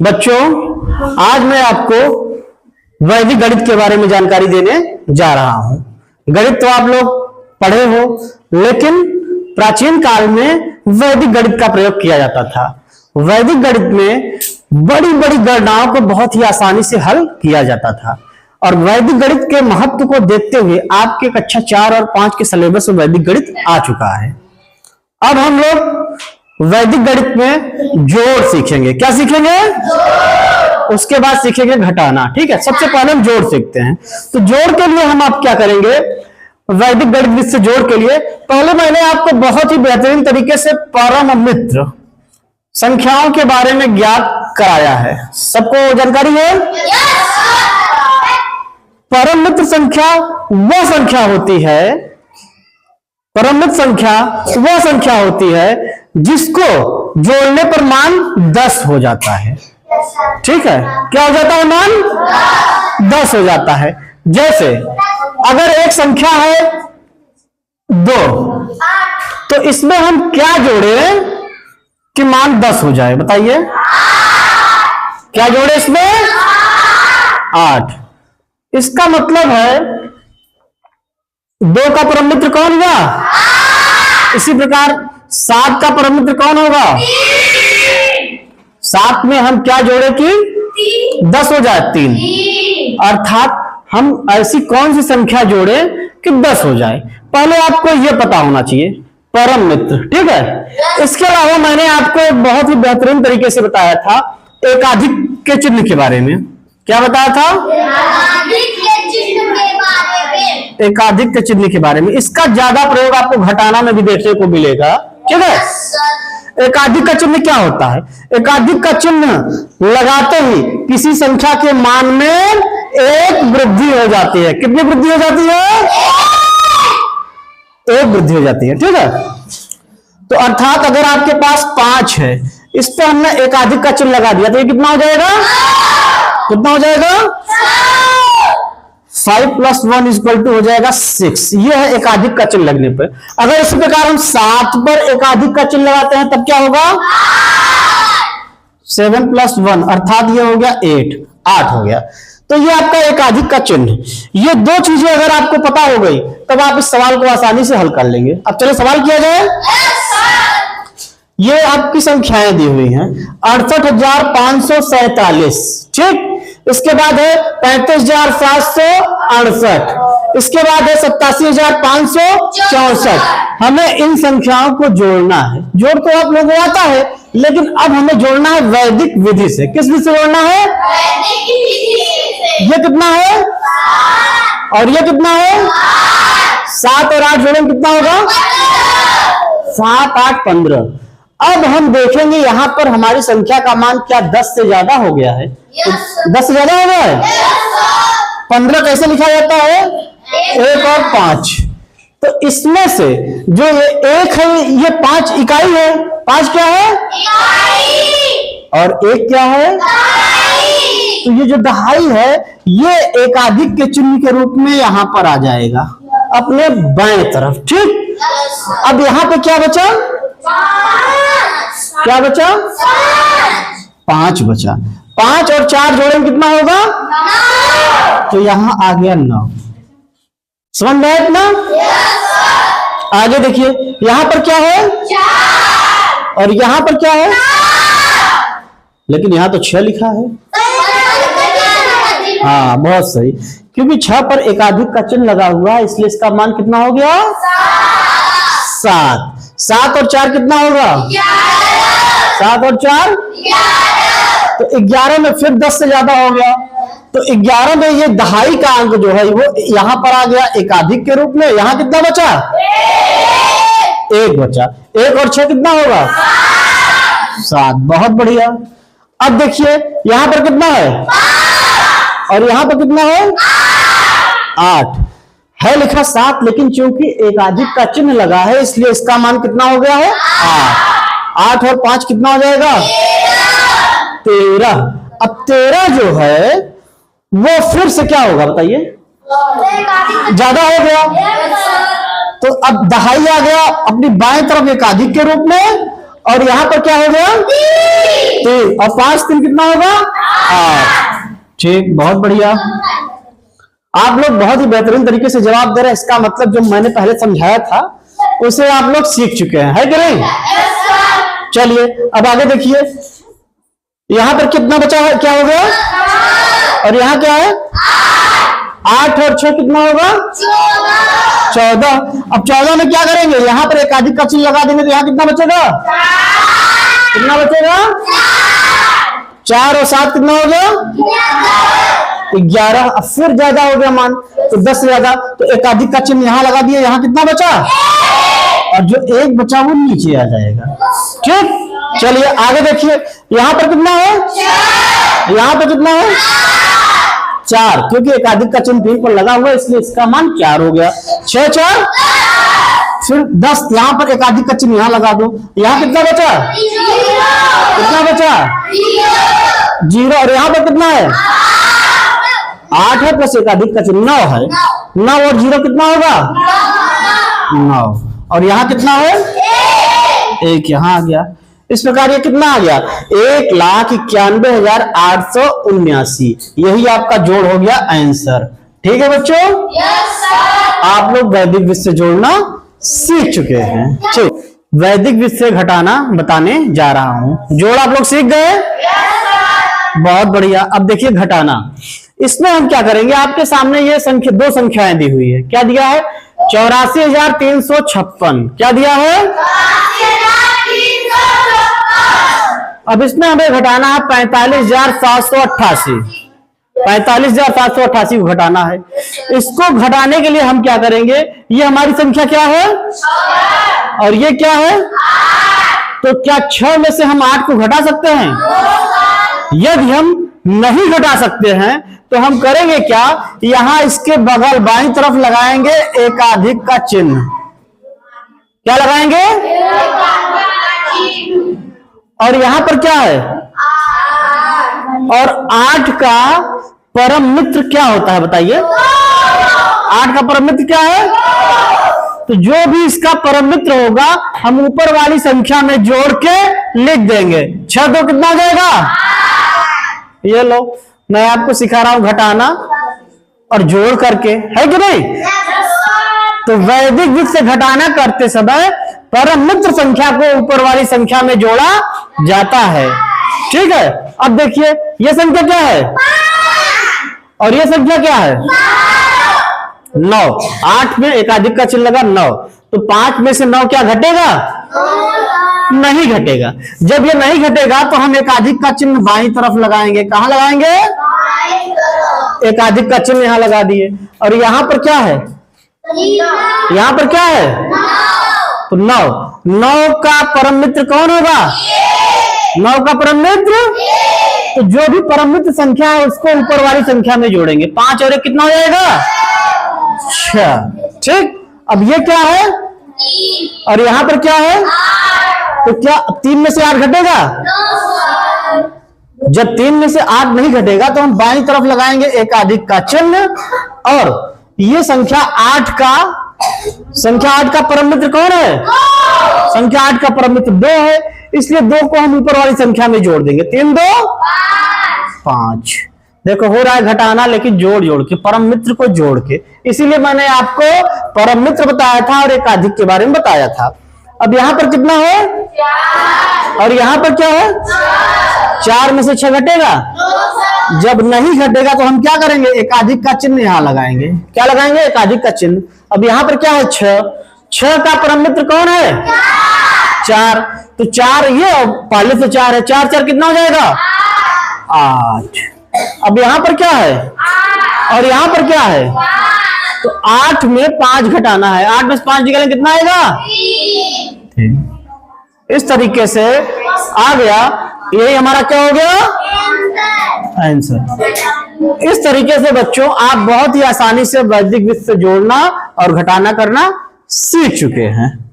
बच्चों, आज मैं आपको वैदिक गणित के बारे में जानकारी देने जा रहा हूं। गणित तो आप लोग पढ़े हो, लेकिन प्राचीन काल में वैदिक गणित का प्रयोग किया जाता था। वैदिक गणित में बड़ी बड़ी गणनाओं को बहुत ही आसानी से हल किया जाता था और वैदिक गणित के महत्व को देखते हुए आपके कक्षा 4 और 5 के सिलेबस में वैदिक गणित आ चुका है। अब हम लोग वैदिक गणित में जोड़ सीखेंगे। क्या सीखेंगे? उसके बाद सीखेंगे घटाना। ठीक है, सबसे पहले हम जोड़ सीखते हैं। तो जोड़ के लिए हम आप क्या करेंगे? वैदिक गणित से जोड़ के लिए पहले मैंने आपको बहुत ही बेहतरीन तरीके से परम मित्र संख्याओं के बारे में ज्ञात कराया है। सबको जानकारी है? परम मित्र संख्या वह संख्या होती है, परम मित्र संख्या वह संख्या होती है जिसको जोड़ने पर मान 10 हो जाता है। ठीक है, क्या हो जाता है? मान 10 हो जाता है। जैसे अगर एक संख्या है 2, तो इसमें हम क्या जोड़े कि मान 10 हो जाए? बताइए, क्या जोड़े इसमें? 8। इसका मतलब है 2 का परम मित्र कौन हुआ? इसी प्रकार 7 का परम मित्र कौन होगा? 7 में हम क्या जोड़े कि 10 हो जाए? 3। अर्थात हम ऐसी कौन सी संख्या जोड़े कि 10 हो जाए? पहले आपको यह पता होना चाहिए परम मित्र। ठीक है, इसके अलावा मैंने आपको बहुत ही बेहतरीन तरीके से बताया था एकाधिक के चिन्ह के बारे में। क्या बताया था? एकाधिक के चिन्ह के बारे में। इसका ज्यादा प्रयोग आपको घटाना में भी देखने को मिलेगा। ठीक है, एकाधिक का चिन्ह क्या होता है? एकाधिक का चिन्ह लगाते ही किसी संख्या के मान में एक वृद्धि हो जाती है। कितनी वृद्धि हो जाती है? एक वृद्धि हो जाती है। ठीक है, तो अर्थात अगर आपके पास 5 है, इस पर हमने एकाधिक का चिन्ह लगा दिया तो ये कितना हो जाएगा? कितना हो जाएगा? 5 + 1 = हो जाएगा 6। यह है एकाधिक का चिन्ह लगने पर। अगर इसी प्रकार हम 7 पर एकाधिक का चिन्ह लगाते हैं तब क्या होगा? 7 + 1 अर्थात यह हो गया 8 हो गया। तो ये आपका एकाधिक का चिन्ह। ये 2 चीजें अगर आपको पता हो गई तब आप इस सवाल को आसानी से हल कर लेंगे। अब चलो सवाल किया जाए। ये आपकी संख्याएं दी हुई हैं 68,547। ठीक, इसके बाद है 35,768, इसके बाद है 87,564। हमें इन संख्याओं को जोड़ना है। जोड़ तो आप लोगों को आता है, लेकिन अब हमें जोड़ना है वैदिक विधि से। किस विधि से जोड़ना है? ये कितना है और ये कितना है? 7 और 8 जोड़ें कितना होगा? 7, 8, 15। अब हम देखेंगे यहां पर हमारी संख्या का मान क्या 10 से ज्यादा हो गया है? 10 से ज्यादा हो गया है? 15 कैसे लिखा जाता है? 1 और 5। तो इसमें से जो ये 1 है ये 5 इकाई है। 5 क्या है? और 1 क्या है? तो ये जो दहाई है ये एकाधिक के चिन्ह के रूप में यहां पर आ जाएगा अपने बाएं तरफ। ठीक, अब यहां पे क्या बचा? क्या बचा? 5 बचा। 5 और 4 जोड़ें कितना होगा? तो यहां आ गया 9। समझ में आया ना? आगे देखिए, यहां पर क्या है? और यहां पर क्या है? लेकिन यहां तो 6 लिखा है। हाँ, बहुत सही, क्योंकि 6 पर एकाधिक का चिन्ह लगा हुआ है, इसलिए इसका मान कितना हो गया? 7। 7 और 4 कितना होगा? 7 और 4 तो 11 में फिर 10 से ज्यादा हो गया। तो 11 में ये दहाई का अंक जो है वो यहां पर आ गया एकाधिक के रूप में। यहां कितना बचा? 1 बचा। 1 और 6 कितना होगा? 7। बहुत बढ़िया। अब देखिए यहां पर कितना है और यहां पर कितना है? 8 है। लिखा 7, लेकिन चूंकि एकाधिक का चिन्ह लगा है इसलिए इसका मान कितना हो गया है? 8 और 5 कितना हो जाएगा? 13। अब 13 जो है वो फिर से क्या होगा? बताइए, ज्यादा हो गया। तो अब दहाई आ गया अपनी बाएं तरफ एकाधिक के रूप में और यहाँ पर क्या हो गया 3, और 5 3 कितना होगा 8। ठीक, बहुत बढ़िया। आप लोग बहुत ही बेहतरीन तरीके से जवाब दे रहे हैं। इसका मतलब जो मैंने पहले समझाया था उसे आप लोग सीख चुके हैं, है कि नहीं? चलिए अब आगे देखिए, यहां पर कितना बचा है, क्या हो गया, और यहाँ क्या है 8 और 6 कितना होगा 14। अब 14 में क्या करेंगे, यहां पर एकाधिक का चिन्ह लगा देंगे तो यहाँ कितना बचेगा, कितना बचेगा 4 और 7 कितना हो गया 11। अब फिर ज्यादा हो गया मान, तो 10 से ज्यादा, तो एकाधिक का चिन्ह यहां लगा दिया, यहां कितना बचा, और जो 1 बचा वो नीचे आ जाएगा। ठीक, चलिए आगे देखिए, यहां पर कितना है, यहां पर कितना है 4, क्योंकि एकाधिक का चिन्ह 3 पर लगा हुआ है इसलिए इसका मान 4 हो गया। 6 4, फिर 10, यहां पर एकाधिक का चिन्ह यहां लगा दो, यहां कितना बचा, कितना बचा 0, और यहां पर कितना है 8 है प्लस एकाधिक का चिन्ह 9 है, 9 और 0 कितना होगा 9, और यहाँ कितना है 1, यहाँ आ गया। इस प्रकार ये कितना आ गया 1,91,879, यही आपका जोड़ हो गया आंसर। ठीक है बच्चों, आप लोग वैदिक विधि से जोड़ना सीख चुके हैं। ठीक, वैदिक विधि से घटाना बताने जा रहा हूं। जोड़ आप लोग सीख गए, बहुत बढ़िया। अब देखिए घटाना, इसमें हम क्या करेंगे, आपके सामने ये संख्या 2 संख्याएं दी हुई है। क्या दिया है 84,356, क्या दिया है, अब इसमें हमें घटाना है 45,788, 45,788 को घटाना है। इसको घटाने के लिए हम क्या करेंगे, ये हमारी संख्या क्या है और ये क्या है, तो क्या 6 में से हम 8 को घटा सकते हैं? यदि हम नहीं घटा सकते हैं तो हम करेंगे क्या, यहां इसके बगल बाईं तरफ लगाएंगे एकाधिक का चिन्ह। क्या लगाएंगे, और यहां पर क्या है, और 8 का परम मित्र क्या होता है बताइए, 8 का परम मित्र क्या है, तो जो भी इसका परम मित्र होगा हम ऊपर वाली संख्या में जोड़ के लिख देंगे। 6 2 कितना हो जाएगा, ये लो मैं आपको सिखा रहा हूं घटाना और जोड़ करके, है कि नहीं? तो वैदिक विधि से घटाना करते समय परम मित्र संख्या को ऊपर वाली संख्या में जोड़ा जाता है। ठीक है, अब देखिए ये संख्या क्या है और ये संख्या क्या है 9, 8 में एकाधिक का चिन्ह लगा 9, तो 5 में से 9 क्या घटेगा, नहीं घटेगा। जब ये नहीं घटेगा तो हम एकाधिक का चिन्ह बाईं तरफ लगाएंगे। कहां लगाएंगे, एकाधिक का चिन्ह यहां लगा दिए, और यहां पर क्या है, यहां पर क्या है, तो 9 का परम मित्र कौन होगा, 9 का परम मित्र, तो जो भी परम मित्र संख्या है उसको ऊपर वाली संख्या में जोड़ेंगे। 5 और 1 कितना हो जाएगा 6। ठीक, अब ये क्या है और यहां पर क्या है, तो क्या 3 में से 8 घटेगा, जब 3 में से 8 नहीं घटेगा तो हम बाईं तरफ लगाएंगे एकाधिक का चिन्ह, और ये संख्या 8 का परम मित्र कौन है, संख्या 8 का परम मित्र 2 है, इसलिए 2 को हम ऊपर वाली संख्या में जोड़ देंगे। 3 2 5, देखो हो रहा है घटाना, लेकिन जोड़ के परम मित्र को जोड़ के, इसीलिए मैंने आपको परम मित्र बताया था और एकाधिक के बारे में बताया था। अब यहां पर कितना है और यहां पर क्या है, 4 में से 6 घटेगा, जब नहीं घटेगा तो हम क्या करेंगे, एकाधिक का चिन्ह यहां लगाएंगे। क्या लगाएंगे, एकाधिक का चिन्ह। अब यहां पर क्या है 6 का परम मित्र कौन है 4, तो 4 ये पहले से 4 है, 4 4 कितना हो जाएगा 8। अब यहां पर क्या है और यहां पर क्या है, तो 8 में 5 घटाना है, 8 में 5 निकालें कितना आएगा, इस तरीके से आ गया, यही हमारा क्या हो गया आंसर। इस तरीके से बच्चों आप बहुत ही आसानी से वैदिक विधि से जोड़ना और घटाना करना सीख चुके हैं।